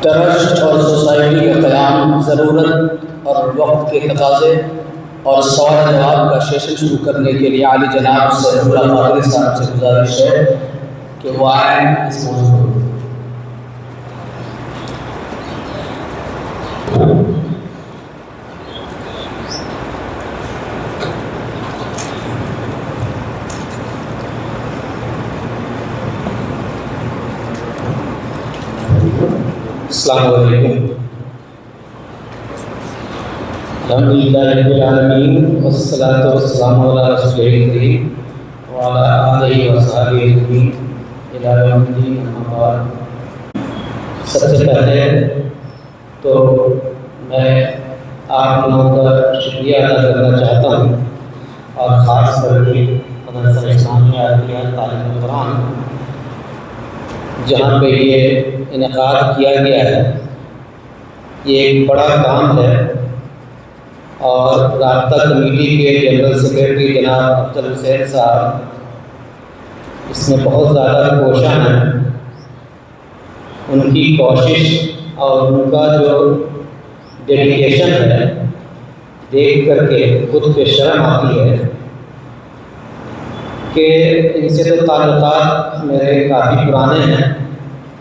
Trust اور society کا قیام ضرورت اور وقت کے تقاضے اور سوال جواب کا سیشن شروع کرنے کے لیے عالی جناب سیف اللہ قادری صاحب سے گزارش ہے کہ وہ آئیں اس موضوع پر۔ السلام علیکم۔ الحمدللہ رب العالمین والصلاۃ والسلام علی رسول کریم وعلی آلہ وصحبہ اجمعین الی یوم الدین، اما بعد۔ سب سے پہلے تو میں آپ لوگوں کا شکریہ ادا کرنا چاہتا ہوں، اور خاص کر کے مدرسہ اسلامیہ عربیہ تعلیم قرآن جہاں پہ یہ انعقاد کیا گیا ہے، یہ ایک بڑا کام ہے، اور رابطہ کمیٹی کے جنرل سیکرٹری جناب افضل حسین صاحب اس میں بہت زیادہ کوشاں ہیں۔ ان کی کوشش اور ان کا جو ڈیڈیکیشن ہے دیکھ کر کے خود پہ شرم آتی ہے کہ ان سے تو تعلقات میرے کافی پرانے ہیں،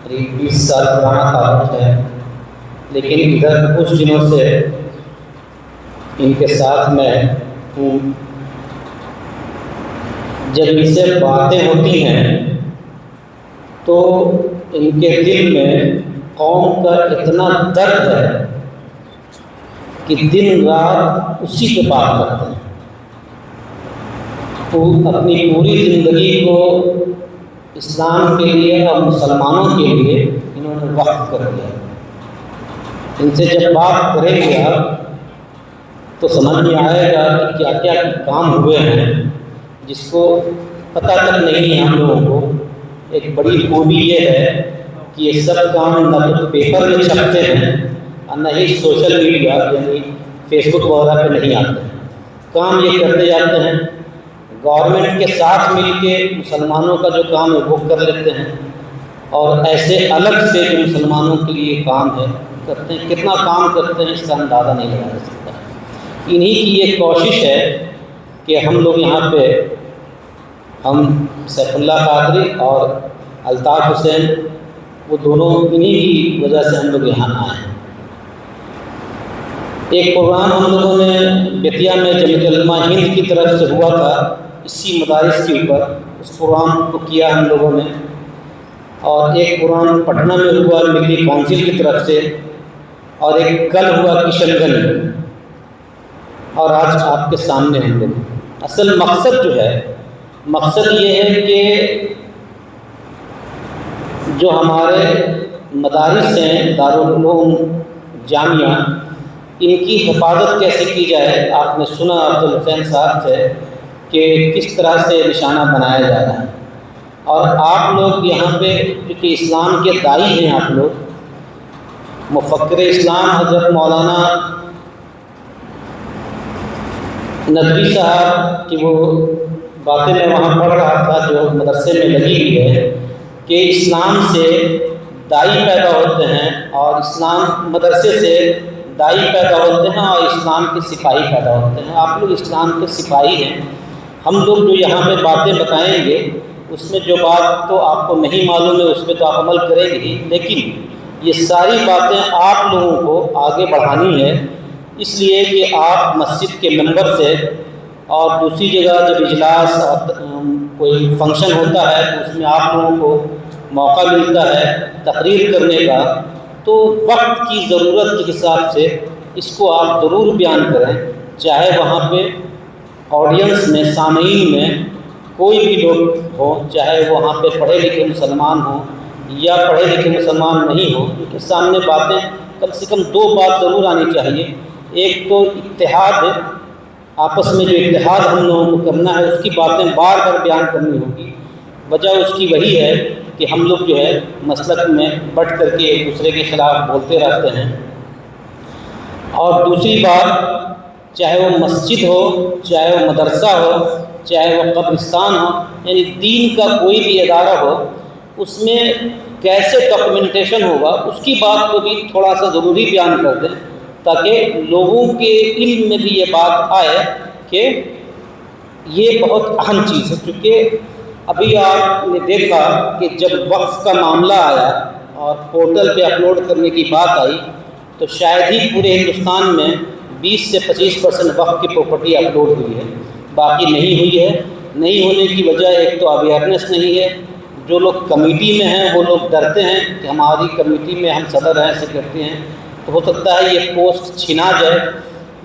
قریب 20 سال پرانا تعلق ہے، لیکن ادھر کچھ دنوں سے ان کے ساتھ میں ہوں۔ جب ان سے باتیں ہوتی ہیں تو ان کے دل میں قوم کا اتنا درد ہے کہ دن رات اسی پہ بات کرتے ہیں۔ اپنی پوری زندگی کو اسلام کے لیے اور مسلمانوں کے لیے انہوں نے وقف کر دیا۔ ان سے جب بات کریں گے آپ تو سمجھ میں آئے گا کہ کیا کیا کام ہوئے ہیں جس کو پتہ تک نہیں ہے ہم لوگوں کو۔ ایک بڑی خوبی یہ ہے کہ یہ سب کام نہ تو پیپر میں چھپتے ہیں اور نہ ہی سوشل میڈیا یعنی فیس بک وغیرہ پہ نہیں آتے ہیں۔ کام یہ کرتے جاتے ہیں، گورنمنٹ کے ساتھ مل کے مسلمانوں کا جو کام ہے وہ کر لیتے ہیں، اور ایسے الگ سے جو مسلمانوں کے لیے کام ہے کرتے ہیں۔ کتنا کام کرتے ہیں اس کا اندازہ نہیں لگایا جا سکتا۔ انہی کی یہ کوشش ہے کہ ہم لوگ یہاں پہ ہم سیف اللہ قادری اور الطاف حسین وہ دونوں انہی کی وجہ سے ہم لوگ یہاں آئے ہیں۔ ایک پروگرام ہم لوگوں نے بیتیا میں جمعیت علماء ہند کی طرف سے ہوا تھا اسی مدارس کے اوپر، اس پروگرام کو کیا ہم لوگوں نے، اور ایک پروگرام پٹنہ میں ہوا ملی کونسل کی طرف سے، اور ایک کل ہوا کشن گنج میں، اور آج آپ کے سامنے ہم لوگ۔ اصل مقصد جو ہے، مقصد یہ ہے کہ جو ہمارے مدارس ہیں دارالعلوم جامعہ، ان کی حفاظت کیسے کی جائے۔ آپ نے سنا افضل حسین صاحب سے کہ کس طرح سے نشانہ بنایا جا رہا ہے، اور آپ لوگ یہاں پہ کیونکہ اسلام کے داعی ہیں، آپ لوگ مفکر اسلام حضرت مولانا ندوی صاحب کی وہ باتیں میں وہاں پڑھ رہا تھا جو مدرسے میں لگی ہوئی ہے کہ اسلام سے داعی پیدا ہوتے ہیں، اور اسلام مدرسے سے داعی پیدا ہوتے ہیں، اور اسلام کے سپاہی پیدا ہوتے ہیں۔ آپ لوگ اسلام کے سپاہی ہیں۔ ہم لوگ جو یہاں پہ باتیں بتائیں گے اس میں جو بات تو آپ کو نہیں معلوم ہے اس پہ تو آپ عمل کریں گے ہی، لیکن یہ ساری باتیں آپ لوگوں کو آگے بڑھانی ہے، اس لیے کہ آپ مسجد کے ممبر سے اور دوسری جگہ جب اجلاس اور کوئی فنکشن ہوتا ہے تو اس میں آپ لوگوں کو موقع ملتا ہے تقریر کرنے کا، تو وقت کی ضرورت کے حساب سے اس کو آپ ضرور بیان کریں، چاہے وہاں پہ آڈینس میں سامعین میں کوئی بھی لوگ ہوں، چاہے وہاں پہ پڑھے لکھے مسلمان ہوں یا پڑھے لکھے مسلمان نہیں ہوں، ان کے سامنے باتیں کم سے کم دو بات ضرور آنی چاہیے۔ ایک تو اتحاد ہے، آپس میں جو اتحاد ہم لوگوں کو کرنا ہے اس کی باتیں بار بار بیان کرنی ہوگی۔ وجہ اس کی وہی ہے کہ ہم لوگ جو ہے مسلک میں بٹ کر کے ایک دوسرے کے خلاف بولتے رہتے ہیں۔ اور دوسری بات، چاہے وہ مسجد ہو، چاہے وہ مدرسہ ہو، چاہے وہ قبرستان ہو، یعنی دین کا کوئی بھی ادارہ ہو، اس میں کیسے ڈاکومنٹیشن ہوگا اس کی بات کو بھی تھوڑا سا ضروری بیان کر دیں، تاکہ لوگوں کے علم میں بھی یہ بات آئے کہ یہ بہت اہم چیز ہے۔ چونکہ ابھی آپ نے دیکھا کہ جب وقف کا معاملہ آیا اور پورٹل پہ اپلوڈ کرنے کی بات آئی تو شاید ہی پورے ہندوستان میں 20 سے 25% وقف کی پراپرٹی اپلوڈ ہوئی ہے، باقی نہیں ہوئی ہے۔ نہیں ہونے کی وجہ ایک تو اویئرنیس نہیں ہے، جو لوگ کمیٹی میں ہیں وہ لوگ ڈرتے ہیں کہ ہماری کمیٹی میں ہم صدر ہیں، سیکرٹری ہیں، تو ہو سکتا ہے یہ پوسٹ چھینا جائے۔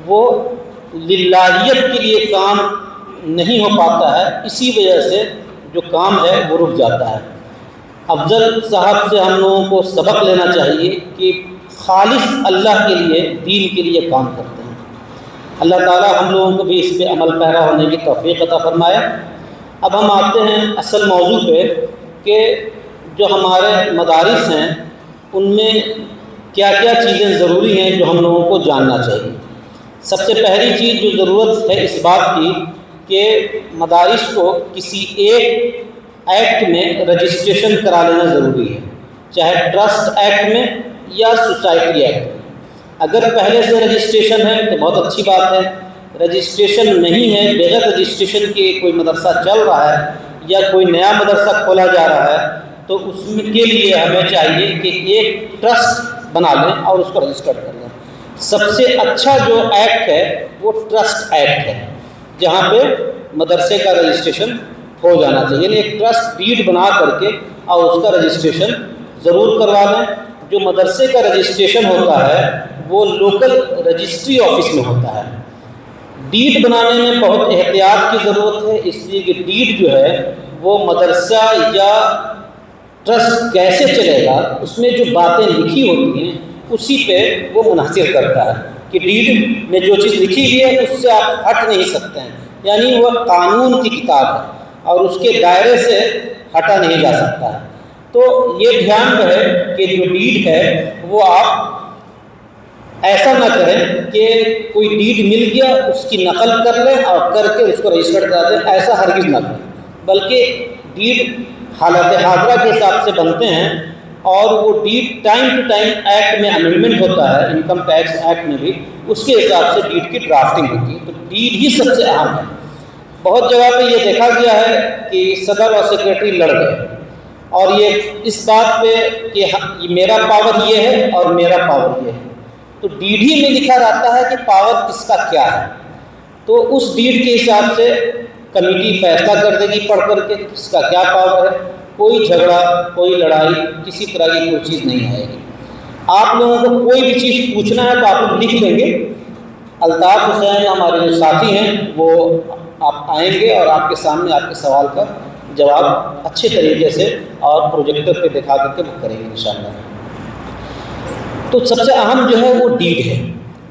وہ للہیت کے لیے کام نہیں ہو پاتا ہے، اسی وجہ سے جو کام ہے وہ رک جاتا ہے۔ افضل صاحب سے ہم لوگوں کو سبق لینا چاہیے کہ خالص اللہ کے لیے، دین کے لیے کام کرتے ہیں۔ اللہ تعالیٰ ہم لوگوں کو بھی اس پہ عمل پیرا ہونے کی توفیق عطا فرمائے۔ اب ہم آتے ہیں اصل موضوع پہ کہ جو ہمارے مدارس ہیں ان میں کیا کیا چیزیں ضروری ہیں جو ہم لوگوں کو جاننا چاہیے۔ سب سے پہلی چیز جو ضرورت ہے اس بات کی کہ مدارس کو کسی ایک ایکٹ میں رجسٹریشن کرا لینا ضروری ہے، چاہے ٹرسٹ ایکٹ میں یا سوسائٹی ایکٹ میں۔ اگر پہلے سے رجسٹریشن ہے تو بہت اچھی بات ہے، رجسٹریشن نہیں ہے، بغیر رجسٹریشن کے کوئی مدرسہ چل رہا ہے یا کوئی نیا مدرسہ کھولا جا رہا ہے تو اس کے لیے ہمیں چاہیے کہ ایک ٹرسٹ بنا لیں اور اس کو رجسٹر کر لیں۔ سب سے اچھا جو ایکٹ ہے وہ ٹرسٹ ایکٹ ہے، جہاں پہ مدرسے کا رجسٹریشن ہو جانا چاہیے، یعنی ایک ٹرسٹ ڈیڈ بنا کر کے اور اس کا رجسٹریشن ضرور کروا لیں۔ جو مدرسے کا رجسٹریشن ہوتا ہے وہ لوکل رجسٹری آفس میں ہوتا ہے۔ ڈیڈ بنانے میں بہت احتیاط کی ضرورت ہے، اس لیے کہ ڈیڈ جو ہے وہ مدرسہ یا ٹرسٹ کیسے چلے گا اس میں جو باتیں لکھی ہوتی ہیں اسی پہ وہ منحصر کرتا ہے کہ ڈیڈ میں جو چیز لکھی ہوئی ہے اس سے آپ ہٹ نہیں سکتے ہیں، یعنی وہ قانون کی کتاب ہے اور اس کے دائرے سے ہٹا نہیں جا سکتا ہے۔ تو یہ دھیان رہے کہ جو ڈیڈ ہے وہ آپ ایسا نہ کریں کہ کوئی ڈیڈ مل گیا اس کی نقل کر لیں اور کر کے اس کو رجسٹر کرا دیں، ایسا ہرگز نہ کریں، بلکہ ڈیڈ حالت حاضرہ کے حساب سے بنتے ہیں اور وہ ڈیڈ ٹائم ٹو ٹائم ایکٹ میں امینڈمنٹ ہوتا ہے، انکم ٹیکس ایکٹ میں بھی اس کے حساب سے ڈیڈ کی ڈرافٹنگ ہوتی ہے۔ تو ڈیڈ ہی سب سے اہم ہے۔ بہت جگہ پہ یہ دیکھا گیا ہے کہ صدر اور سیکرٹری لڑ گئے اور یہ اس بات پہ کہ میرا پاور یہ ہے اور میرا پاور یہ ہے، تو ڈیڈ ہی میں لکھا رہتا ہے کہ پاور کس کا کیا ہے، تو اس ڈیڈ کے حساب سے کمیٹی فیصلہ کر دے گی پڑھ کر کے کس کا کیا پاور ہے۔ کوئی جھگڑا، کوئی لڑائی، کسی طرح کی کوئی چیز نہیں آئے گی۔ آپ لوگوں کو کوئی بھی چیز پوچھنا ہے تو آپ لوگ لکھ لیں گے، الطاف حسین ہمارے جو ساتھی ہیں وہ آپ آئیں گے اور آپ کے سامنے آپ کے سوال کا جواب اچھے طریقے سے اور پروجیکٹر پہ دکھا کر کے کریں گے انشاءاللہ۔ تو سب سے اہم جو ہے وہ ڈیڈ ہے۔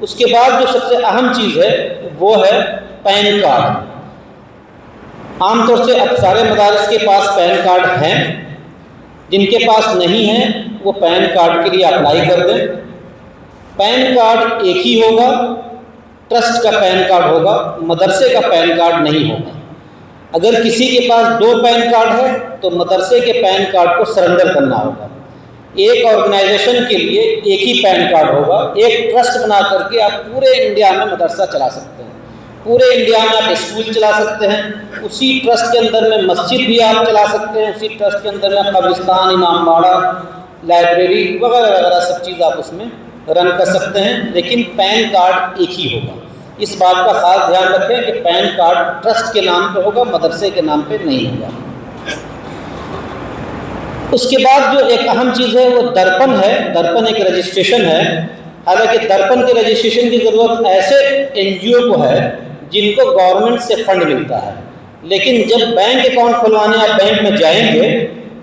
اس کے بعد جو سب سے اہم چیز ہے وہ ہے پین کارڈ۔ عام طور سے اب سارے مدارس کے پاس پین کارڈ ہیں، جن کے پاس نہیں ہیں وہ پین کارڈ کے لیے اپلائی کر دیں۔ پین کارڈ ایک ہی ہوگا، ٹرسٹ کا پین کارڈ ہوگا، مدرسے کا پین کارڈ نہیں ہوگا۔ اگر کسی کے پاس 2 پین کارڈ ہے تو مدرسے کے پین کارڈ کو سرنڈر کرنا ہوگا۔ ایک آرگنائزیشن کے لیے ایک ہی پین کارڈ ہوگا۔ ایک ٹرسٹ بنا کر کے آپ پورے انڈیا میں مدرسہ چلا سکتے ہیں، پورے انڈیا میں آپ اسکول چلا سکتے ہیں، اسی ٹرسٹ کے اندر میں مسجد بھی آپ چلا سکتے ہیں، اسی ٹرسٹ کے اندر میں قبرستان، امام باڑہ، لائبریری وغیرہ وغیرہ سب چیز آپ اس میں رن کر سکتے ہیں، لیکن پین کارڈ ایک ہی ہوگا۔ اس بات کا خاص دھیان رکھیں کہ پین کارڈ ٹرسٹ کے نام پہ ہوگا، مدرسے کے نام پہ نہیں ہوگا۔ اس کے بعد جو ایک اہم چیز ہے وہ درپن ہے۔ درپن ایک رجسٹریشن ہے۔ حالانکہ درپن کے رجسٹریشن کی ضرورت ایسے NGO کو ہے جن کو گورنمنٹ سے فنڈ ملتا ہے، لیکن جب بینک اکاؤنٹ کھلوانے آپ بینک میں جائیں گے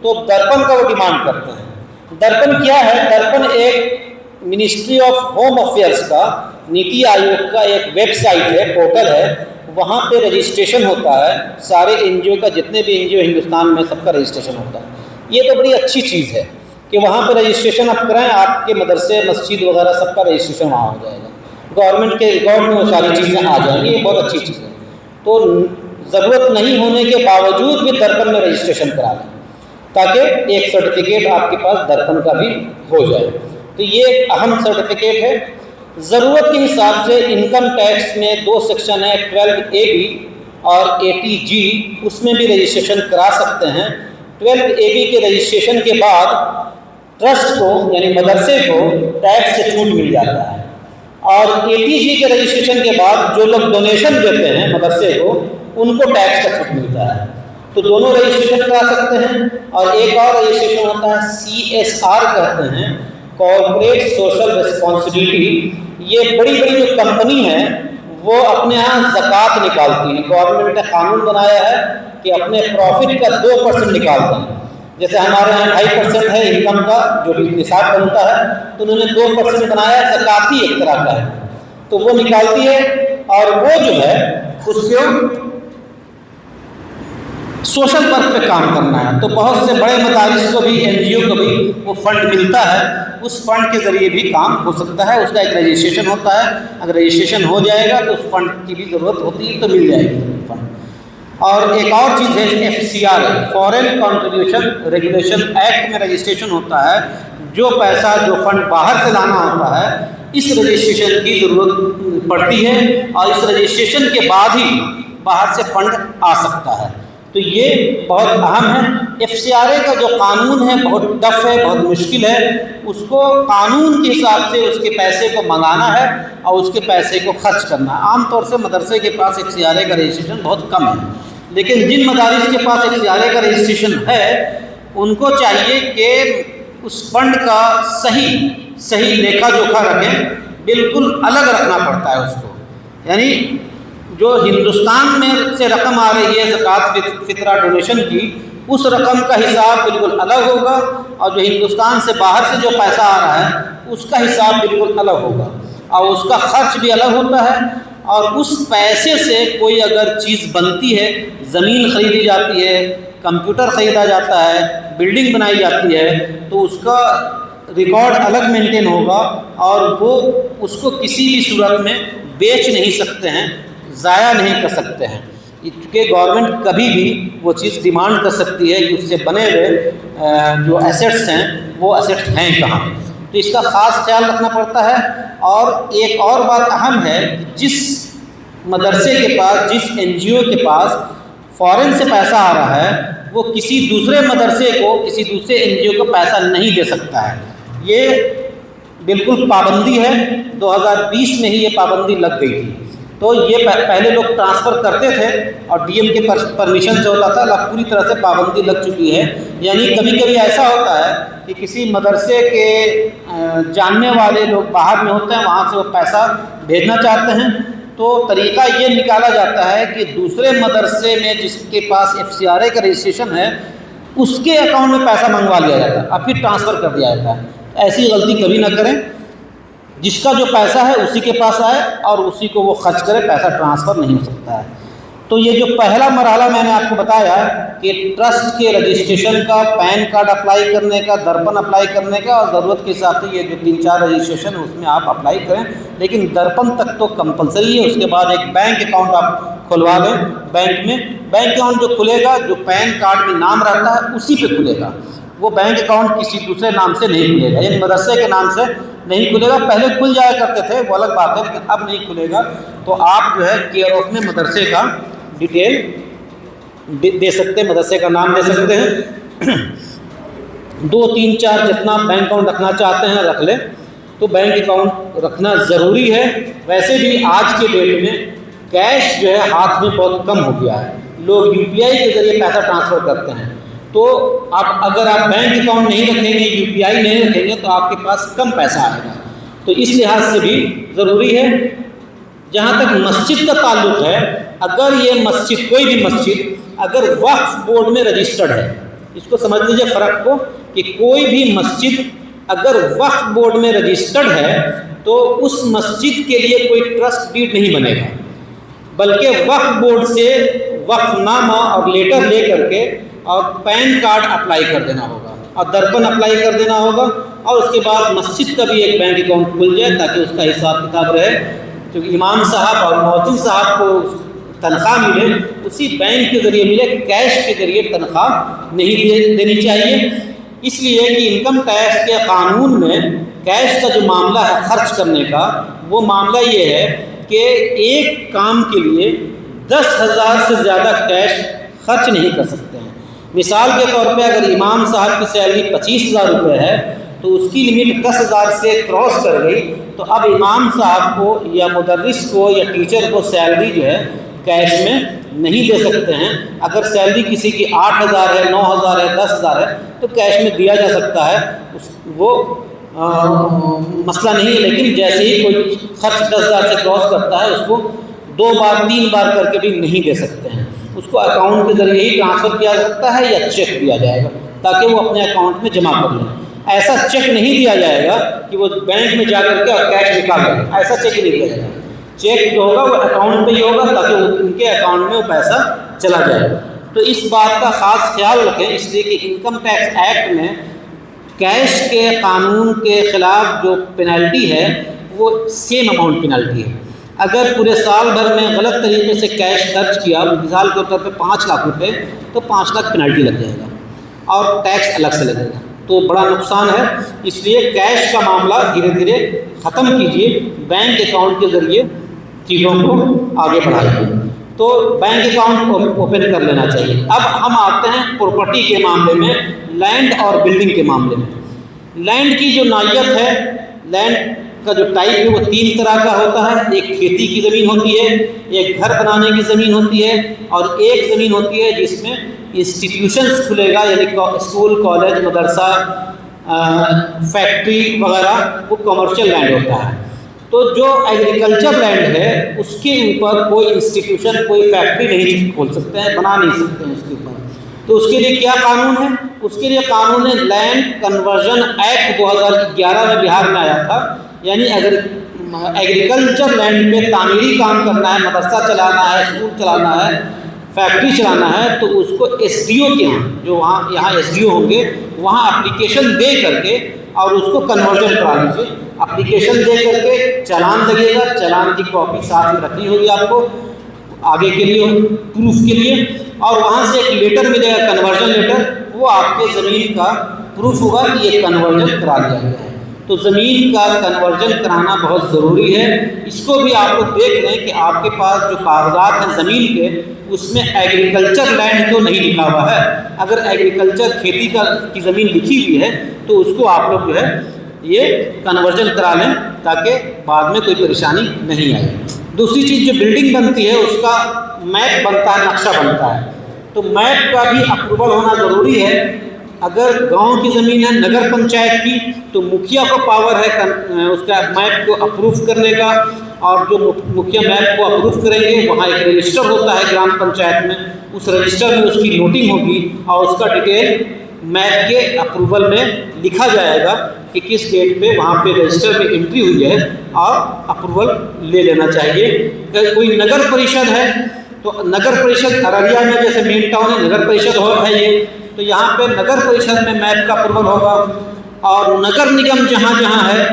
تو درپن کا وہ ڈیمانڈ کرتے ہیں۔ درپن کیا ہے؟ درپن ایک منسٹری آف ہوم افیئرس کا، نیتی آیوگ کا ایک ویب سائٹ ہے، پورٹل ہے، وہاں پہ رجسٹریشن ہوتا ہے سارے NGO کا، جتنے بھی NGO ہندوستان میں سب کا رجسٹریشن ہوتا ہے۔ یہ تو بڑی اچھی چیز ہے کہ وہاں پہ رجسٹریشن آپ کرائیں، آپ کے مدرسے، مسجد وغیرہ سب کا رجسٹریشن وہاں ہو جائے گا، گورنمنٹ کے ریکارڈ میں وہ ساری چیزیں آ جائیں گی۔ یہ بہت اچھی چیز ہے۔ تو ضرورت نہیں ہونے کے باوجود بھی درپن میں رجسٹریشن کرا لیں۔ تاکہ ایک سرٹیفکیٹ آپ کے پاس درپن کا بھی ہو جائے۔ تو یہ ایک اہم سرٹیفکیٹ ہے۔ ضرورت کے حساب سے انکم ٹیکس میں 2 سیکشن ہے، 12AB اور 80G، اس میں بھی رجسٹریشن کرا سکتے ہیں۔ 12AB کے رجسٹریشن کے بعد ٹرسٹ کو یعنی مدرسے کو ٹیکس سے چھوٹ مل جاتا ہے، اور 80G کے رجسٹریشن کے بعد جو لوگ ڈونیشن دیتے ہیں مدرسے کو ان کو ٹیکس کا چھوٹ ملتا ہے۔ تو دونوں رجسٹریشن کرا سکتے ہیں۔ اور ایک اور رجسٹریشن ہوتا ہے CSR کہتے ہیں، کارپوریٹ سوشل ریسپانسبلٹی۔ یہ بڑی بڑی جو کمپنی ہیں وہ اپنے یہاں زکوٰۃ نکالتی ہیں۔ گورنمنٹ نے قانون بنایا ہے کہ اپنے پروفٹ کا 2% نکالتے ہیں۔ جیسے ہمارے یہاں 2.5% ہے انکم کا جو بھی نصاب بنتا ہے، تو انہوں نے 2% بنایا ہے، زکوٰۃ ہی ایک طرح کا ہے، تو وہ نکالتی ہے۔ اور وہ جو ہے اس کو سوشل ورک پہ کام کرنا ہے۔ تو بہت سے بڑے مدارس کو بھی NGO کو بھی وہ فنڈ ملتا ہے، اس فنڈ کے ذریعے بھی کام ہو سکتا ہے۔ اس کا ایک رجسٹریشن ہوتا ہے، اگر رجسٹریشن ہو جائے گا تو اس فنڈ کی بھی ضرورت ہوتی ہے تو مل جائے گی فنڈ۔ اور ایک اور چیز ہے FCR، foreign contribution regulation act میں رجسٹریشن ہوتا ہے۔ جو پیسہ جو فنڈ باہر سے لانا ہوتا ہے اس رجسٹریشن کی ضرورت پڑتی ہے، اور اس رجسٹریشن کے بعد ہی باہر سے فنڈ آ سکتا ہے۔ تو یہ بہت اہم ہے۔ FCRA کا جو قانون ہے بہت ٹف ہے، بہت مشکل ہے۔ اس کو قانون کے حساب سے اس کے پیسے کو منگانا ہے اور اس کے پیسے کو خرچ کرنا ہے۔ عام طور سے مدرسے کے پاس FCRA کا رجسٹریشن بہت کم ہے، لیکن جن مدارس کے پاس FCRA کا رجسٹریشن ہے ان کو چاہیے کہ اس فنڈ کا صحیح لیکھا جوکھا رکھیں۔ بالکل الگ رکھنا پڑتا ہے اس کو، یعنی جو ہندوستان میں سے رقم آ رہی ہے زکوٰۃ فطرہ ڈونیشن کی، اس رقم کا حساب بالکل الگ ہوگا، اور جو ہندوستان سے باہر سے جو پیسہ آ رہا ہے اس کا حساب بالکل الگ ہوگا، اور اس کا خرچ بھی الگ ہوتا ہے۔ اور اس پیسے سے کوئی اگر چیز بنتی ہے، زمین خریدی جاتی ہے، کمپیوٹر خریدا جاتا ہے، بلڈنگ بنائی جاتی ہے، تو اس کا ریکارڈ الگ مینٹین ہوگا، اور وہ اس کو کسی بھی صورت میں بیچ نہیں سکتے ہیں، ضائع نہیں کر سکتے ہیں، کیونکہ گورنمنٹ کبھی بھی وہ چیز ڈیمانڈ کر سکتی ہے کہ اس سے بنے ہوئے جو ایسیٹس ہیں وہ ایسیٹس ہیں کہاں۔ تو اس کا خاص خیال رکھنا پڑتا ہے۔ اور ایک اور بات اہم ہے کہ جس مدرسے کے پاس، جس NGO کے پاس فارن سے پیسہ آ رہا ہے، وہ کسی دوسرے مدرسے کو، کسی دوسرے NGO کو پیسہ نہیں دے سکتا ہے۔ یہ بالکل پابندی ہے، 2020 میں ہی یہ پابندی لگ گئی تھی۔ تو یہ پہلے لوگ ٹرانسفر کرتے تھے اور DM کے پرمیشن سے ہوتا تھا، اب پوری طرح سے پابندی لگ چکی ہے۔ یعنی کبھی کبھی ایسا ہوتا ہے کہ کسی مدرسے کے جاننے والے لوگ باہر میں ہوتے ہیں، وہاں سے وہ پیسہ بھیجنا چاہتے ہیں، تو طریقہ یہ نکالا جاتا ہے کہ دوسرے مدرسے میں جس کے پاس FCRA کا رجسٹریشن ہے اس کے اکاؤنٹ میں پیسہ منگوا لیا جاتا ہے، اب پھر ٹرانسفر کر دیا جاتا ہے۔ ایسی غلطی کبھی نہ کریں، جس کا جو پیسہ ہے اسی کے پاس آئے اور اسی کو وہ خرچ کرے، پیسہ ٹرانسفر نہیں ہو سکتا ہے۔ تو یہ جو پہلا مرحلہ میں نے آپ کو بتایا کہ ٹرسٹ کے رجسٹریشن کا، پین کارڈ اپلائی کرنے کا، درپن اپلائی کرنے کا، اور ضرورت کے حساب سے یہ جو 3-4 رجسٹریشن ہے اس میں آپ اپلائی کریں، لیکن درپن تک تو کمپلسری ہے۔ اس کے بعد ایک بینک اکاؤنٹ آپ کھلوا لیں بینک میں۔ بینک اکاؤنٹ جو کھلے گا، جو پین کارڈ میں نام رہتا ہے اسی پہ کھلے گا، وہ بینک اکاؤنٹ کسی دوسرے نام سے نہیں کھلے گا، یعنی مدرسے کے نام سے نہیں کھلے گا۔ پہلے کھل جایا کرتے تھے وہ الگ بات ہے، لیکن اب نہیں کھلے گا۔ تو آپ جو ہے کیئر آف میں مدرسے کا ڈیٹیل دے سکتے ہیں، مدرسے کا نام دے سکتے ہیں۔ 2 3 4 جتنا بینک اکاؤنٹ رکھنا چاہتے ہیں رکھ لیں۔ تو بینک اکاؤنٹ رکھنا ضروری ہے۔ ویسے بھی آج کے ڈیٹ میں کیش جو ہے ہاتھ میں بہت کم ہو گیا ہے، لوگ UPI کے ذریعے پیسہ ٹرانسفر کرتے ہیں۔ تو اگر آپ بینک اکاؤنٹ نہیں رکھیں گے، UPI نہیں رکھیں گے، تو آپ کے پاس کم پیسہ آئے گا۔ تو اس لحاظ سے بھی ضروری ہے۔ جہاں تک مسجد کا تعلق ہے، اگر یہ مسجد، کوئی بھی مسجد اگر وقف بورڈ میں رجسٹرڈ ہے، اس کو سمجھ لیجیے فرق کو، کہ کوئی بھی مسجد اگر وقف بورڈ میں رجسٹرڈ ہے تو اس مسجد کے لیے کوئی ٹرسٹ ڈیڈ نہیں بنے گا، بلکہ وقف بورڈ سے وقف نامہ اور لیٹر لے کر کے اور پین کارڈ اپلائی کر دینا ہوگا اور درپن اپلائی کر دینا ہوگا، اور اس کے بعد مسجد کا بھی ایک بینک اکاؤنٹ کھل جائے تاکہ اس کا حساب کتاب رہے۔ کیونکہ امام صاحب اور مؤذن صاحب کو تنخواہ ملے اسی بینک کے ذریعے ملے، کیش کے ذریعے تنخواہ نہیں دینی چاہیے۔ اس لیے کہ انکم ٹیکس کے قانون میں کیش کا جو معاملہ ہے خرچ کرنے کا، وہ معاملہ یہ ہے کہ ایک کام کے لیے 10,000 سے زیادہ کیش خرچ نہیں کر سکتے ہیں۔ مثال کے طور پہ اگر امام صاحب کی سیلری 25,000 روپے ہے تو اس کی لمٹ 10,000 سے کراس کر گئی، تو اب امام صاحب کو یا مدرس کو یا ٹیچر کو سیلری جو ہے کیش میں نہیں دے سکتے ہیں۔ اگر سیلری کسی کی 8,000 ہے، 9,000 ہے، 10,000 ہے تو کیش میں دیا جا سکتا ہے، وہ مسئلہ نہیں ہے۔ لیکن جیسے ہی کوئی خرچ 10,000 سے کراس کرتا ہے، اس کو 2 بار 3 بار کر کے بھی نہیں دے سکتے ہیں، اس کو اکاؤنٹ کے ذریعے ہی ٹرانسفر کیا جا سکتا ہے یا چیک دیا جائے گا تاکہ وہ اپنے اکاؤنٹ میں جمع کر لیں۔ ایسا چیک نہیں دیا جائے گا کہ وہ بینک میں جا کر کے اور کیش نکال لیں، ایسا چیک نہیں دیا جائے گا۔ چیک جو ہوگا وہ اکاؤنٹ پہ ہی ہوگا تاکہ ان کے اکاؤنٹ میں وہ پیسہ چلا جائے۔ تو اس بات کا خاص خیال رکھیں، اس لیے کہ انکم ٹیکس ایکٹ میں کیش کے قانون کے خلاف جو پینلٹی ہے وہ سیم اماؤنٹ پینلٹی ہے۔ اگر پورے سال بھر میں غلط طریقے سے کیش خرچ کیا، مثال کے طور پہ 5 لاکھ روپے، تو 5 لاکھ پینلٹی لگ جائے گا اور ٹیکس الگ سے لگے گا، تو بڑا نقصان ہے۔ اس لیے کیش کا معاملہ دھیرے دھیرے ختم کیجیے، بینک اکاؤنٹ کے ذریعے چیزوں کو آگے بڑھائیے۔ تو بینک اکاؤنٹ اوپن کر لینا چاہیے۔ اب ہم آتے ہیں پراپرٹی کے معاملے میں، لینڈ اور بلڈنگ کے معاملے میں۔ لینڈ کی جو نوعیت ہے، لینڈ کا جو ٹائپ ہے وہ 3 طرح کا ہوتا ہے۔ ایک کھیتی کی زمین ہوتی ہے، ایک گھر بنانے کی زمین ہوتی ہے، اور ایک زمین ہوتی ہے جس میں انسٹیٹیوشنز کھلے گا، یعنی اسکول، کالج، مدرسہ، فیکٹری وغیرہ، وہ کمرشل لینڈ ہوتا ہے۔ تو جو ایگریکلچر لینڈ ہے اس کے اوپر کوئی انسٹیٹیوشن، کوئی فیکٹری نہیں کھول سکتے ہیں، بنا نہیں سکتے ہیں اس کے اوپر۔ تو اس کے لیے کیا قانون ہے؟ اس کے لیے قانون ہے لینڈ کنورژن ایکٹ 2011 میں بہار میں آیا تھا۔ یعنی اگر ایگریکلچر لینڈ پہ تعمیری کام کرنا ہے، مدرسہ چلانا ہے، اسکول چلانا ہے، فیکٹری چلانا ہے، تو اس کو ایس ڈی او کے یہاں، جو یہاں ایس ڈی او ہوں گے، وہاں اپلیکیشن دے کر کے اور اس کو کنورژن کرا لیجیے۔ اپلیکیشن دے کر کے چالان لگے گا، چالان کی کاپی ساتھ میں رکھنی ہوگی آپ کو آگے کے لیے، پروف کے لیے، اور وہاں سے ایک لیٹر ملے گا، کنورژن لیٹر، وہ آپ کے زمین کا پروف ہوگا کہ یہ کنورژن کرا دیا گیا ہے۔ تو زمین کا کنورژن کرانا بہت ضروری ہے۔ اس کو بھی آپ لوگ دیکھ لیں کہ آپ کے پاس جو کاغذات ہیں زمین کے، اس میں ایگریکلچر لینڈ تو نہیں لکھا ہوا ہے۔ اگر ایگریکلچر کھیتی کی زمین لکھی ہوئی ہے تو اس کو آپ لوگ جو ہے یہ کنورژن کرا لیں تاکہ بعد میں کوئی پریشانی نہیں آئے۔ دوسری چیز جو بلڈنگ بنتی ہے اس کا میپ بنتا ہے، نقشہ بنتا ہے، تو میپ کا بھی اپروول ہونا ضروری ہے۔ اگر گاؤں کی زمین ہے نگر پنچایت کی، تو مکھیا کو پاور ہے اس کا میپ کو اپروو کرنے کا، اور جو مکھیا میپ کو اپروو کریں گے وہاں ایک رجسٹر ہوتا ہے گرام پنچایت میں، اس رجسٹر میں اس کی نوٹنگ ہوگی اور اس کا ڈیٹیل میپ کے اپروول میں لکھا جائے گا کہ کس ڈیٹ پہ وہاں پہ رجسٹر میں انٹری ہوئی ہے، اور اپروول لے لینا چاہیے۔ کوئی نگر پریشد ہے تو نگر پریشد ارریا میں جیسے مین ٹاؤن ہے، نگر پریشد ہے یہ، تو یہاں پہ نگر پریشد میں میپ کا اپروول ہوگا۔ اور نگر نگم جہاں جہاں ہے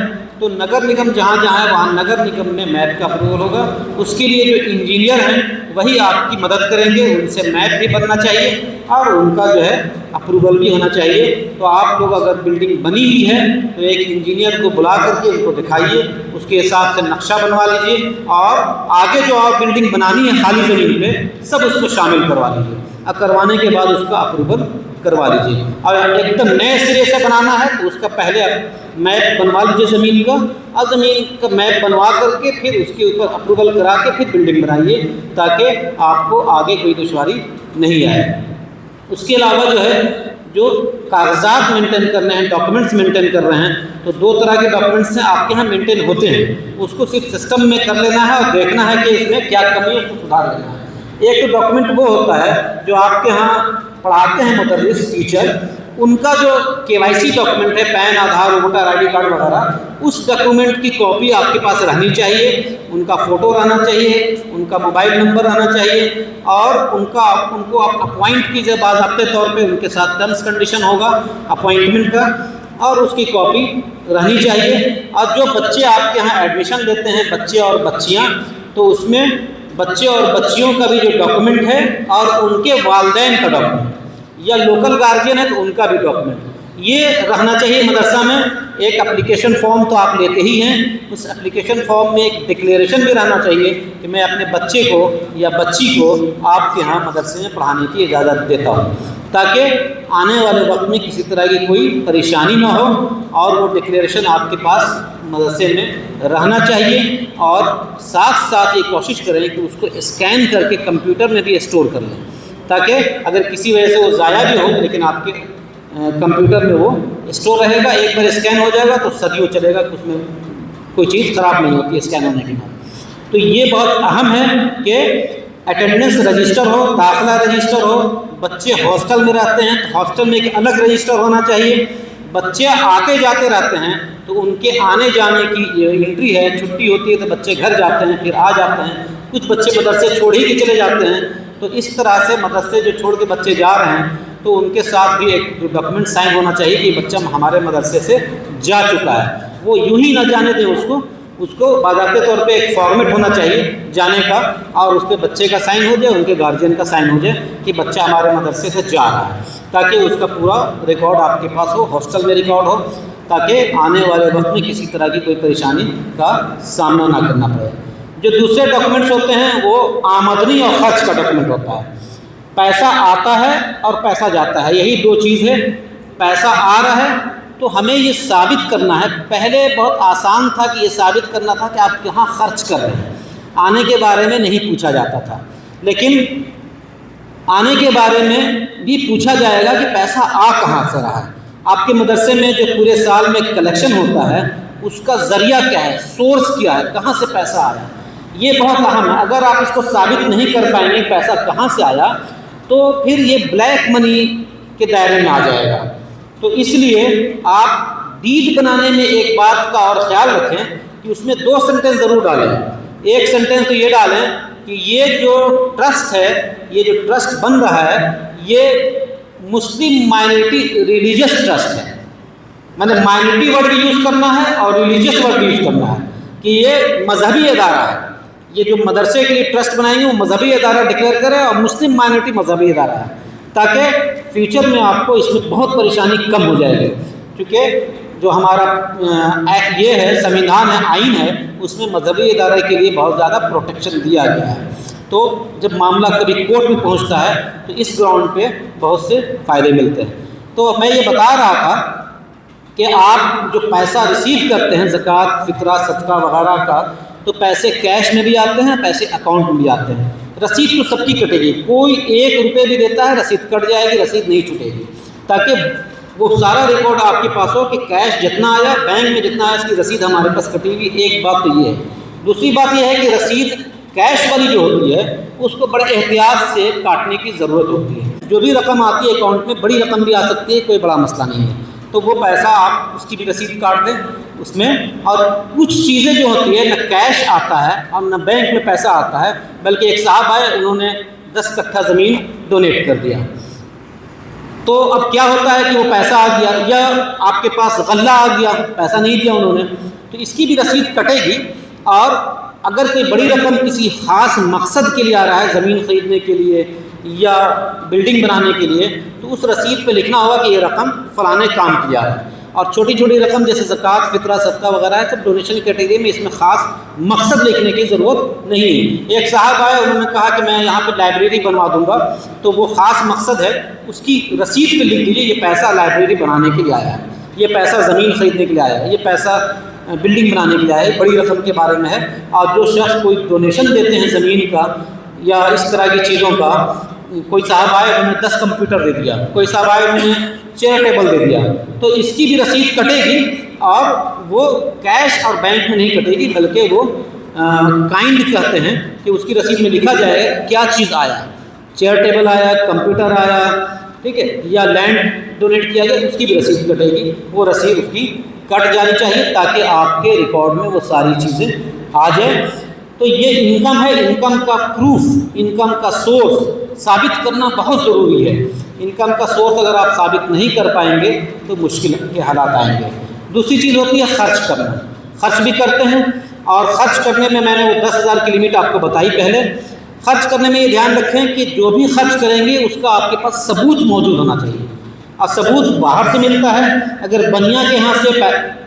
تو نگر نگم جہاں جہاں ہے وہاں نگر نگم میں میپ کا اپروول ہوگا۔ اس کے لیے جو انجینئر ہیں وہی آپ کی مدد کریں گے، ان سے میپ بھی بننا چاہیے اور ان کا جو ہے اپروول بھی ہونا چاہیے۔ تو آپ لوگ اگر بلڈنگ بنی ہوئی ہے تو ایک انجینئر کو بلا کر کے ان کو دکھائیے، اس کے حساب سے نقشہ بنوا لیجیے، اور آگے جو آپ بلڈنگ بنانی ہے خالی زمین پہ سب اس کو شامل کروا لیجیے، اور کروانے کے بعد اس کا اپروول کروا لیجیے۔ اور ایک دم نئے سرے سے بنانا ہے تو اس کا پہلے میپ بنوا لیجیے زمین کا، اور زمین کا میپ بنوا کر کے پھر اس کے اوپر اپروول کرا کے پھر بلڈنگ بنائیے تاکہ آپ کو آگے کوئی دشواری نہیں آئے۔ اس کے علاوہ جو ہے جو کاغذات مینٹین کرنے ہیں، ڈاکومنٹس مینٹین کر رہے ہیں، تو 2 طرح کے ڈاکومنٹس ہیں آپ کے یہاں مینٹین ہوتے ہیں، اس کو صرف سسٹم میں کر لینا ہے اور دیکھنا ہے کہ اس میں کیا کمی ہے، اس کو سدھار لینا ہے۔ ایک تو ڈاکومنٹ وہ ہوتا ہے جو آپ کے ہاں پڑھاتے ہیں مدرس، ٹیچر، ان کا جو KYC ڈاکومنٹ ہے، PAN, Aadhaar, voter I D card وغیرہ، اس ڈاکومنٹ کی کاپی آپ کے پاس رہنی چاہیے، ان کا فوٹو رہنا چاہیے، ان کا موبائل نمبر رہنا چاہیے، اور ان کو آپ اپوائنٹ کیجیے باضابطے طور پہ، ان کے ساتھ ٹرمس کنڈیشن ہوگا اپوائنٹمنٹ کا، اور اس کی کاپی رہنی چاہیے۔ اور جو بچے آپ کے یہاں ایڈمیشن لیتے ہیں، بچے اور بچیاں، تو اس میں بچے اور بچیوں کا بھی جو ڈاکومنٹ ہے اور ان کے والدین کا ڈاکومنٹ یا لوکل گارجین ہے تو ان کا بھی ڈاکومنٹ یہ رہنا چاہیے مدرسہ میں۔ ایک اپلیکیشن فارم تو آپ لیتے ہی ہیں، اس اپلیکیشن فارم میں ایک ڈکلیریشن بھی رہنا چاہیے کہ میں اپنے بچے کو یا بچی کو آپ کے ہاں مدرسے میں پڑھانے کی اجازت دیتا ہوں، تاکہ آنے والے وقت میں کسی طرح کی کوئی پریشانی نہ ہو، اور وہ ڈکلیریشن آپ کے پاس مدرسے میں رہنا چاہیے۔ اور ساتھ ساتھ یہ کوشش کریں کہ اس کو اسکین کر کے کمپیوٹر میں بھی اسٹور کر لیں، تاکہ اگر کسی وجہ سے وہ ضائع بھی ہو لیکن آپ کے کمپیوٹر میں وہ اسٹور رہے گا۔ ایک بار اسکین ہو جائے گا تو صدیوں چلے گا، اس میں کوئی چیز خراب نہیں ہوتی اسکین ہونے کے بعد۔ تو یہ بہت اہم ہے کہ اٹینڈنس رجسٹر ہو، داخلہ رجسٹر ہو۔ بچے ہاسٹل میں رہتے ہیں تو ہاسٹل میں ایک الگ رجسٹر ہونا چاہیے۔ بچے آتے جاتے رہتے ہیں تو ان کے آنے جانے کی جو انٹری ہے، چھٹی ہوتی ہے تو بچے گھر جاتے ہیں پھر آ جاتے ہیں، کچھ بچے مدرسے چھوڑ ہی کے چلے جاتے ہیں، تو اس طرح سے مدرسے جو چھوڑ کے بچے جا رہے ہیں تو ان کے ساتھ بھی ایک جو ڈاکومنٹ سائن ہونا چاہیے کہ یہ بچہ ہمارے مدرسے سے جا چکا ہے۔ وہ یوں ہی نہ جانے دیں اس کو باضابطے طور پہ ایک فارمیٹ ہونا چاہیے جانے کا، اور اس پہ بچے کا سائن ہو جائے، ان کے گارجین کا سائن ہو جائے کہ بچہ ہمارے مدرسے سے جا رہا ہے، تاکہ اس کا پورا ریکارڈ آپ کے پاس ہو، ہاسٹل میں ریکارڈ ہو، تاکہ آنے والے وقت میں کسی طرح کی کوئی پریشانی کا سامنا نہ کرنا پڑے۔ جو دوسرے ڈاکومنٹس ہوتے ہیں وہ آمدنی اور خرچ کا ڈاکومنٹ ہوتا ہے۔ پیسہ آتا ہے اور پیسہ جاتا ہے، یہی دو چیز ہے۔ پیسہ آ رہا ہے تو ہمیں یہ ثابت کرنا ہے۔ پہلے بہت آسان تھا کہ یہ ثابت کرنا تھا کہ آپ کہاں خرچ کر رہے ہیں، آنے کے بارے میں نہیں پوچھا جاتا تھا، لیکن آنے کے بارے میں بھی پوچھا جائے گا کہ پیسہ آ کہاں سے رہا ہے۔ آپ کے مدرسے میں جو پورے سال میں کلیکشن ہوتا ہے اس کا ذریعہ کیا ہے، سورس کیا ہے، کہاں سے پیسہ آیا، یہ بہت اہم ہے۔ اگر آپ اس کو ثابت نہیں کر پائیں گے پیسہ کہاں سے آیا تو پھر یہ بلیک منی کے دائرے میں آ جائے گا۔ تو اس لیے آپ ڈیڈ بنانے میں ایک بات کا اور خیال رکھیں کہ اس میں 2 سینٹنس ضرور ڈالیں۔ ایک سینٹنس تو یہ ڈالیں کہ یہ جو ٹرسٹ ہے، یہ جو ٹرسٹ بن رہا ہے یہ مسلم مائنورٹی ریلیجس ٹرسٹ ہے، میں نے مائنورٹی ورڈ بھی یوز کرنا ہے اور ریلیجس ورڈ بھی یوز کرنا ہے کہ یہ مذہبی ادارہ ہے۔ یہ جو مدرسے کے لیے ٹرسٹ بنائیں گے وہ مذہبی ادارہ ڈکلیئر کرے اور مسلم مائنورٹی مذہبی ادارہ ہے، تاکہ فیوچر میں آپ کو اس میں بہت پریشانی کم ہو جائے گی، کیونکہ جو ہمارا یہ ہے سمویدھان ہے، آئین ہے، اس میں مذہبی ادارے کے لیے بہت زیادہ پروٹیکشن دیا گیا ہے۔ تو جب معاملہ کبھی کورٹ میں پہنچتا ہے تو اس گراؤنڈ پہ بہت سے فائدے ملتے ہیں۔ تو میں یہ بتا رہا تھا کہ آپ جو پیسہ ریسیو کرتے ہیں زکوٰۃ، فطرہ، صدقہ وغیرہ کا، تو پیسے کیش میں بھی آتے ہیں، پیسے اکاؤنٹ میں بھی آتے ہیں۔ رسید تو سب کی کٹے گی، کوئی 1 روپے بھی دیتا ہے رسید کٹ جائے گی، رسید نہیں چھوٹے گی، تاکہ وہ سارا ریکارڈ آپ کے پاس ہو کہ کیش جتنا آیا، بینک میں جتنا آیا، اس کی رسید ہمارے پاس کٹی ہوئی۔ ایک بات تو یہ ہے۔ دوسری بات یہ ہے کہ رسید کیش والی جو ہوتی ہے اس کو بڑے احتیاط سے کاٹنے کی ضرورت ہوتی ہے۔ جو بھی رقم آتی ہے اکاؤنٹ میں، بڑی رقم بھی آ سکتی ہے، کوئی بڑا مسئلہ نہیں ہے، تو وہ پیسہ آپ اس کی بھی رسید کاٹ دیں اس میں۔ اور کچھ چیزیں جو ہوتی ہے نہ کیش آتا ہے اور نہ بینک میں پیسہ آتا ہے، بلکہ ایک صاحب آئے، انہوں نے 10 کٹھا زمین ڈونیٹ کر دیا، تو اب کیا ہوتا ہے کہ وہ پیسہ آ گیا، یا آپ کے پاس غلہ آ گیا، پیسہ نہیں دیا انہوں نے، تو اس کی بھی رسید کٹے گی۔ اور اگر کوئی بڑی رقم کسی خاص مقصد کے لیے آ رہا ہے، زمین خریدنے کے لیے یا بلڈنگ بنانے کے لیے، تو اس رسید پہ لکھنا ہوگا کہ یہ رقم فلانے کام کیا ہے۔ اور چھوٹی چھوٹی رقم جیسے زکوٰۃ، فطرہ، صدقہ وغیرہ ہے، سب ڈونیشن کی کیٹیگری میں، اس میں خاص مقصد لکھنے کی ضرورت نہیں۔ ایک صاحب آئے، انہوں نے کہا کہ میں یہاں پہ لائبریری بنوا دوں گا، تو وہ خاص مقصد ہے، اس کی رسید پہ لکھ دیجیے یہ پیسہ لائبریری بنانے کے لیے آیا ہے، یہ پیسہ زمین خریدنے کے لیے آیا ہے، یہ پیسہ بلڈنگ بنانے کے لیے آیا ہے، بڑی رقم کے بارے میں ہے۔ اور جو شخص کوئی ڈونیشن دیتے ہیں زمین کا یا اس طرح کی چیزوں کا، کوئی صاحب آئے انہوں نے 10 کمپیوٹر دے دیا، کوئی صاحب آئے انہوں نے چیئر ٹیبل دے دیا، تو اس کی بھی رسید کٹے گی، اور وہ کیش اور بینک میں نہیں کٹے گی، بلکہ وہ کائنڈ کہتے ہیں کہ اس کی رسید میں لکھا جائے کیا چیز آیا، چیئر ٹیبل آیا، کمپیوٹر آیا، ٹھیک ہے، یا لینڈ ڈونیٹ کیا گیا، اس کی بھی رسید کٹے گی۔ وہ رسید اس کی کٹ جانی چاہیے تاکہ آپ کے ریکارڈ میں وہ ساری چیزیں آ جائیں۔ تو یہ انکم ہے، انکم کا پروف، انکم کا سورس ثابت کرنا بہت ضروری ہے۔ انکم کا سورس اگر آپ ثابت نہیں کر پائیں گے تو مشکل کے حالات آئیں گے۔ دوسری چیز ہوتی ہے خرچ کرنا، خرچ بھی کرتے ہیں، اور خرچ کرنے میں نے وہ 10,000 کی لمٹ آپ کو بتائی پہلے، خرچ کرنے میں یہ دھیان رکھیں کہ جو بھی خرچ کریں گے اس کا آپ کے پاس ثبوت موجود ہونا چاہیے، اور ثبوت باہر سے ملتا ہے۔ اگر بنیا کے یہاں سے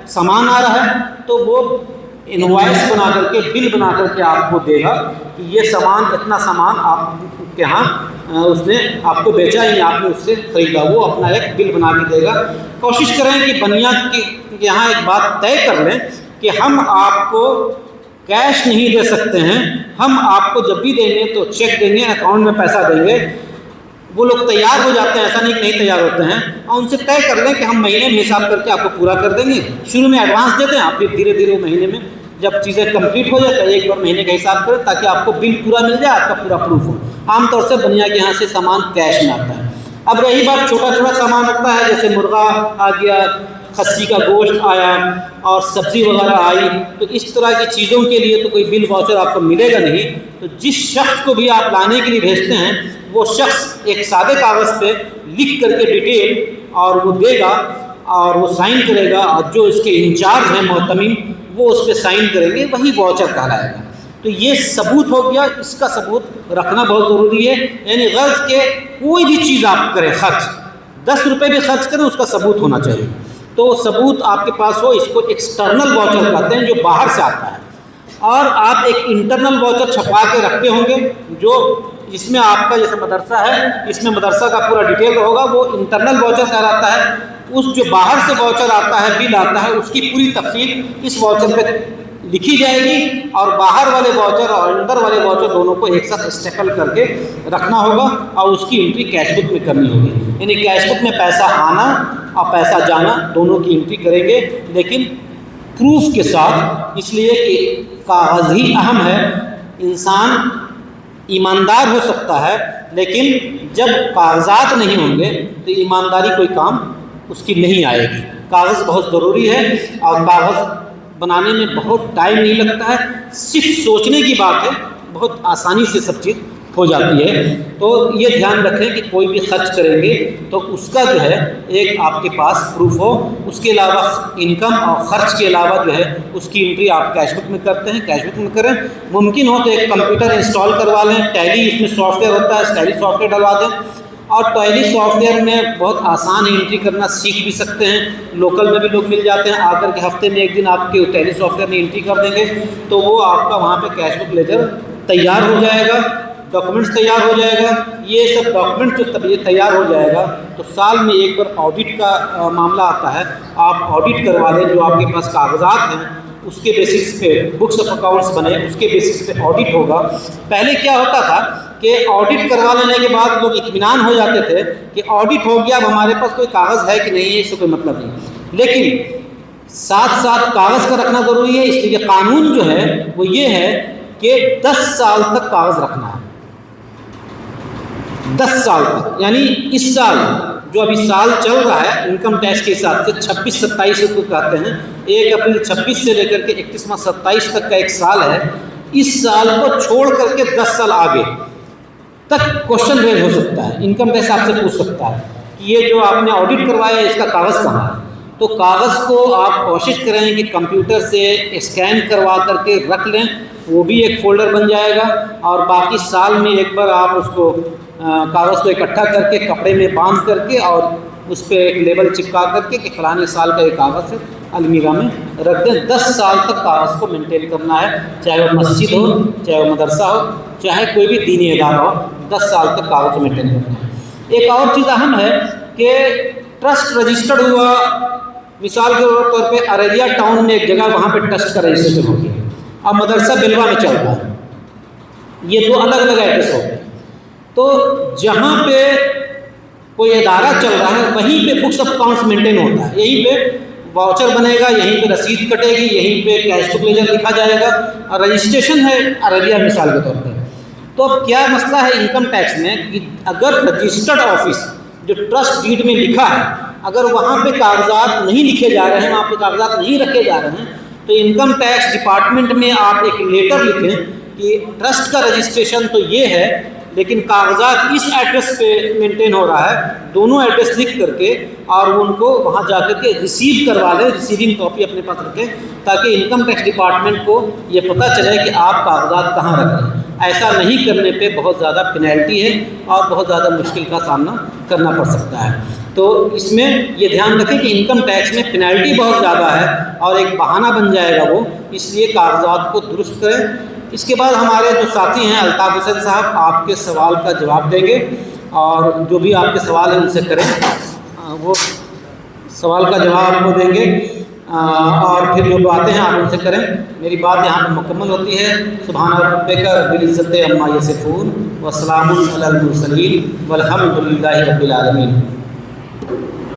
سامان آ رہا ہے تو وہ انوائس بنا کر کے، بل بنا کر کے آپ کو دے گا کہ یہ سامان، اتنا سامان آپ کے یہاں اس نے آپ کو بیچا یا آپ نے اس سے خریدا، وہ اپنا ایک بل بنا کے دے گا۔ کوشش کریں کہ بنیا کے یہاں ایک بات طے کر لیں کہ ہم آپ کو کیش نہیں دے سکتے ہیں، ہم آپ کو جب بھی دیں گے تو چیک دیں گے، اکاؤنٹ میں پیسہ دیں گے۔ وہ لوگ تیار ہو جاتے ہیں، ایسا نہیں کہ نہیں تیار ہوتے ہیں، اور ان سے طے کر لیں کہ ہم مہینے میں حساب کر کے آپ کو پورا کر دیں گے۔ شروع میں ایڈوانس دیتے ہیں، آپ پھر دھیرے دھیرے مہینے میں جب چیزیں کمپلیٹ ہو جائے تو ایک بار مہینے کا حساب کریں تاکہ آپ کو بل پورا مل جائے، آپ کا پورا پروف ہو۔ عام طور سے بنیا کے یہاں سے سامان کیش میں آتا ہے۔ اب رہی بات چھوٹا چھوٹا سامان رکھتا ہے، جیسے مرغا آ گیا، خصی کا گوشت آیا اور سبزی وغیرہ آئی، تو اس طرح کی چیزوں کے لیے تو کوئی بل واؤچر آپ کو ملے گا نہیں۔ تو جس شخص کو بھی آپ لانے کے لیے بھیجتے ہیں وہ شخص ایک سادے کاغذ پہ لکھ کر کے ڈیٹیل اور وہ دے گا اور وہ سائن کرے گا، اور جو اس کے انچارج ہیں محتمم وہ اس پہ سائن کریں گے، وہی واؤچر کہلائے گا۔ تو یہ ثبوت ہو گیا، اس کا ثبوت رکھنا بہت ضروری ہے۔ یعنی غرض کہ کوئی بھی چیز آپ کریں خرچ، 10 روپے بھی خرچ کریں، اس کا ثبوت ہونا چاہیے۔ تو ثبوت آپ کے پاس ہو، اس کو ایکسٹرنل واؤچر کہتے ہیں، جو باہر سے آتا ہے۔ اور آپ ایک انٹرنل واؤچر چھپا کے رکھتے ہوں گے، جو جس میں آپ کا جیسے مدرسہ ہے، اس میں مدرسہ کا پورا ڈیٹیل ہوگا، وہ انٹرنل واؤچر کہلاتا ہے۔ اس جو باہر سے واؤچر آتا ہے، بل آتا ہے، اس کی پوری تفصیل اس واؤچر پہ لکھی جائے گی، اور باہر والے واؤچر اور اندر والے واؤچر دونوں کو ایک ساتھ اسٹیپل کر کے رکھنا ہوگا، اور اس کی انٹری کیش بک میں کرنی ہوگی۔ یعنی کیش بک میں پیسہ آنا اور پیسہ جانا دونوں کی انٹری کریں گے، لیکن پروف کے ساتھ، اس لیے کہ کاغذ ہی اہم ہے۔ انسان ایماندار ہو سکتا ہے، لیکن جب کاغذات نہیں ہوں گے تو ایمانداری کوئی کام اس کی نہیں آئے گی۔ کاغذ بہت ضروری ہے، اور کاغذ بنانے میں بہت ٹائم نہیں لگتا ہے، صرف سوچنے کی بات ہے، بہت آسانی سے سب چیز ہو جاتی ہے۔ تو یہ دھیان رکھیں کہ کوئی بھی خرچ کریں گے تو اس کا جو ہے ایک آپ کے پاس پروف ہو۔ اس کے علاوہ انکم اور خرچ کے علاوہ جو ہے اس کی انٹری آپ کیش بک میں کرتے ہیں، کیش بک میں کریں۔ ممکن ہو تو ایک کمپیوٹر انسٹال کروا لیں، ٹیلی اس میں سافٹ ویئر ہوتا ہے، ٹیلی سافٹ ویئر ڈلوا دیں، اور ٹیلی سافٹ ویئر میں بہت آسان ہے، انٹری کرنا سیکھ بھی سکتے ہیں۔ لوکل میں بھی لوگ مل جاتے ہیں، آ کر کے ہفتے میں ایک دن آپ کے ٹیلی سافٹ ویئر میں انٹری کر دیں گے، تو وہ آپ کا وہاں پہ کیش بک لیجر تیار ہو جائے گا، ڈاکومنٹس تیار ہو جائے گا۔ یہ سب ڈاکومنٹ جو تیار ہو جائے گا تو سال میں ایک بار آڈٹ کا معاملہ آتا ہے، آپ آڈٹ کروا لیں، جو آپ کے پاس کاغذات ہیں اس کے بیسس پہ بکس آف اکاؤنٹس بنے، اس کے بیسس پہ آڈٹ ہوگا۔ پہلے کیا ہوتا تھا کہ آڈٹ کروا لینے کے بعد لوگ اطمینان ہو جاتے تھے کہ آڈٹ ہو گیا، اب ہمارے پاس کوئی کاغذ ہے کہ نہیں ہے، اس سے کوئی مطلب نہیں۔ لیکن ساتھ ساتھ کاغذ کا رکھنا ضروری ہے، اس لیے قانون جو ہے وہ یہ ہے کہ 10 سال تک کاغذ رکھنا ہے، 10 سال تک۔ یعنی اس سال جو ابھی سال چل رہا ہے انکم ٹیکس کے حساب سے 26-27 کو کہتے ہیں، 1 اپریل 26 سے لے کر کے 31 مارچ 27 تک کا ایک سال ہے۔ اس سال کو چھوڑ کر کے 10 سال آگے تک کوشچن ریز ہو سکتا ہے، انکم ٹیکس آپ سے پوچھ سکتا ہے کہ یہ جو آپ نے آڈٹ کروایا ہے اس کا کاغذ کہاں ہے۔ تو کاغذ کو آپ کوشش کریں کہ کمپیوٹر سے اسکین کروا کر کے رکھ لیں، وہ بھی ایک فولڈر بن جائے گا، اور باقی سال میں ایک بار آپ اس کو کاغذ کو اکٹھا کر کے کپڑے میں باندھ کر کے اور اس پہ ایک لیبل چپکا کر کے کہ فلانے سال کا یہ کاغذ ہے، المیرہ میں رکھ دیں۔ 10 سال تک کاغذ کو مینٹین کرنا ہے، چاہے وہ مسجد ہو، چاہے وہ مدرسہ ہو، چاہے کوئی بھی دینی ادارہ ہو، 10 سال تک کاغذ کو مینٹین کرنا ہے۔ ایک اور چیز اہم ہے کہ ٹرسٹ رجسٹرڈ ہوا، مثال کے طور پہ ارریہ ٹاؤن میں ایک جگہ، وہاں پہ ٹرسٹ کا رجسٹریشن ہو گیا، اور مدرسہ بلوا میں چل رہا ہے، یہ 2 الگ الگ ایڈریس ہو گئے۔ تو جہاں پہ کوئی ادارہ چل رہا ہے وہیں پہ بکس آف اکاؤنٹس مینٹین ہوتا ہے، یہیں پہ واؤچر بنے گا، یہیں پہ رسید کٹے گی، یہیں پہ کیش بک لیجر لکھا جائے گا، اور رجسٹریشن ہے ارریہ مثال کے طور پہ۔ تو اب کیا مسئلہ ہے انکم ٹیکس میں کہ اگر رجسٹرڈ آفس جو ٹرسٹ ڈیڈ میں لکھا ہے، اگر وہاں پہ کاغذات نہیں لکھے جا رہے ہیں، وہاں پہ کاغذات نہیں رکھے جا رہے ہیں، تو انکم ٹیکس ڈپارٹمنٹ میں آپ ایک لیٹر لکھیں کہ ٹرسٹ کا رجسٹریشن تو یہ ہے لیکن کاغذات اس ایڈریس پہ مینٹین ہو رہا ہے، دونوں ایڈریس لکھ کر کے اور ان کو وہاں جا کر کے ریسیو کروا لیں، ریسیونگ کاپی اپنے پاس رکھیں، تاکہ انکم ٹیکس ڈپارٹمنٹ کو یہ پتہ چلے کہ آپ کاغذات کہاں رکھ رہے ہیں۔ ایسا نہیں کرنے پہ بہت زیادہ پینلٹی ہے اور بہت زیادہ مشکل کا سامنا کرنا پڑ سکتا ہے۔ تو اس میں یہ دھیان رکھیں کہ انکم ٹیکس میں پینلٹی بہت زیادہ ہے اور ایک بہانہ بن جائے گا وہ، اس لیے کاغذات کو درست کریں۔ اس کے بعد ہمارے جو ساتھی ہیں الطاف حسین صاحب آپ کے سوال کا جواب دیں گے، اور جو بھی آپ کے سوال ہیں ان سے کریں، وہ سوال کا جواب آپ کو دیں گے، اور پھر جو باتیں ہیں آپ ان سے کریں۔ میری بات یہاں پہ مکمل ہوتی ہے۔ سبحان ربک رب العزت عما یصفون وسلام علی المرسلین والحمد للہ رب العالمین۔